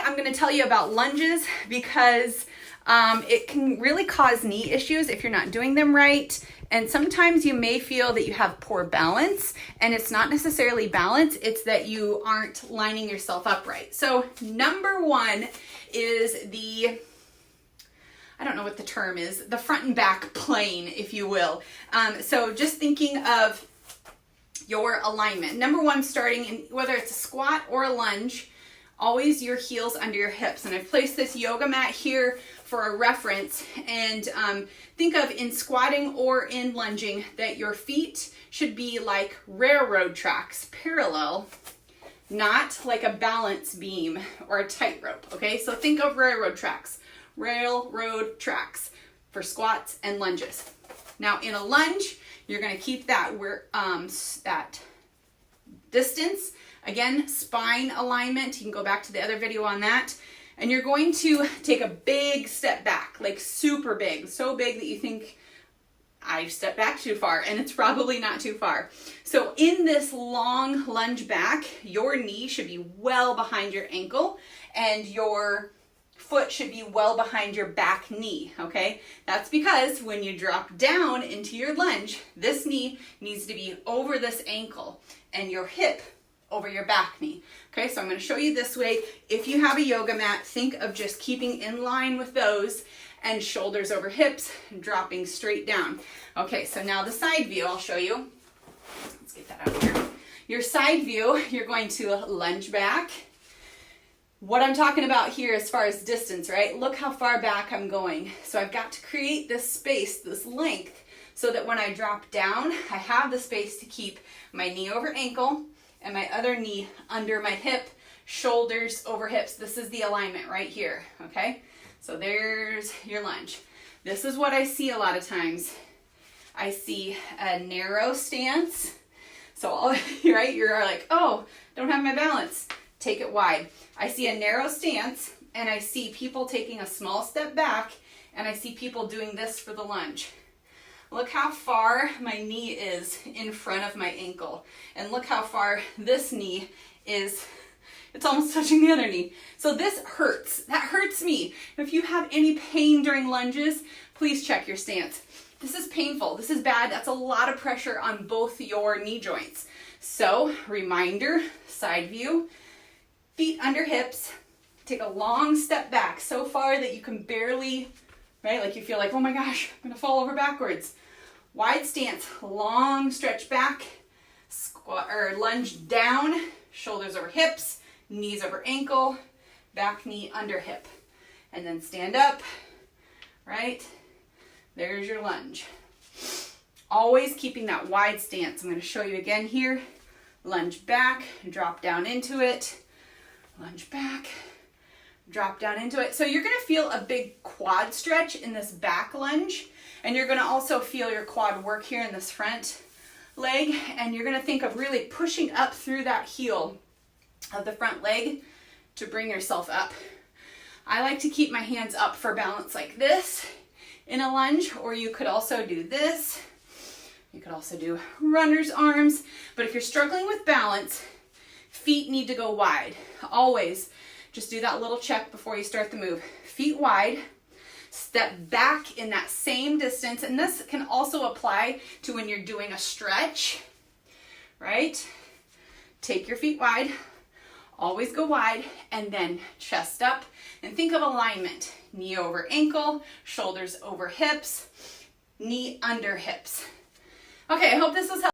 I'm going to tell you about lunges because it can really cause knee issues if you're not doing them right. And sometimes you may feel that you have poor balance, and it's not necessarily balance, it's that you aren't lining yourself up right. So number one is I don't know what the term is, the front and back plane, if you will. So just thinking of your alignment. Number one, starting in whether it's a squat or a lunge, always your heels under your hips. And I've placed this yoga mat here for a reference. And think of in squatting or in lunging that your feet should be like railroad tracks, parallel, not like a balance beam or a tightrope, okay? So think of railroad tracks for squats and lunges. Now in a lunge, you're gonna keep that that distance. Again, spine alignment. You can go back to the other video on that. And you're going to take a big step back, like super big, so big that you think, I stepped back too far, and it's probably not too far. So in this long lunge back, your knee should be well behind your ankle, and your foot should be well behind your back knee, okay? That's because when you drop down into your lunge, this knee needs to be over this ankle, and your hip over your back knee. Okay, so I'm going to show you this way. If you have a yoga mat, think of just keeping in line with those and shoulders over hips and dropping straight down. Okay, so now the side view, I'll show you. Let's get that out here. Your side view, you're going to lunge back. What I'm talking about here as far as distance, right? Look how far back I'm going. So I've got to create this space, this length, so that when I drop down, I have the space to keep my knee over ankle and my other knee under my hip, shoulders over hips. This is the alignment right here, okay? So there's your lunge. This is what I see a lot of times. I see a narrow stance. So, right, you're like, oh, don't have my balance. Take it wide. I see a narrow stance, and I see people taking a small step back, and I see people doing this for the lunge. Look how far my knee is in front of my ankle. And look how far this knee is. It's almost touching the other knee. So this hurts. That hurts me. If you have any pain during lunges, please check your stance. This is painful. This is bad. That's a lot of pressure on both your knee joints. So, reminder, side view, feet under hips. Take a long step back so far that you can barely, right? Like you feel like, oh my gosh, I'm gonna fall over backwards. Wide stance, long stretch back, squat or lunge down, shoulders over hips, knees over ankle, back knee under hip. And then stand up, right? There's your lunge. Always keeping that wide stance. I'm going to show you again here. Lunge back, drop down into it. Lunge back, drop down into it. So you're going to feel a big quad stretch in this back lunge. And you're going to also feel your quad work here in this front leg. And you're going to think of really pushing up through that heel of the front leg to bring yourself up. I like to keep my hands up for balance like this in a lunge, or you could also do this. You could also do runner's arms. But if you're struggling with balance, feet need to go wide. Always just do that little check before you start the move. Feet wide, step back in that same distance. And this can also apply to when you're doing a stretch, right? Take your feet wide, always go wide, and then chest up. And think of alignment. Knee over ankle, shoulders over hips, knee under hips. Okay, I hope this was helpful.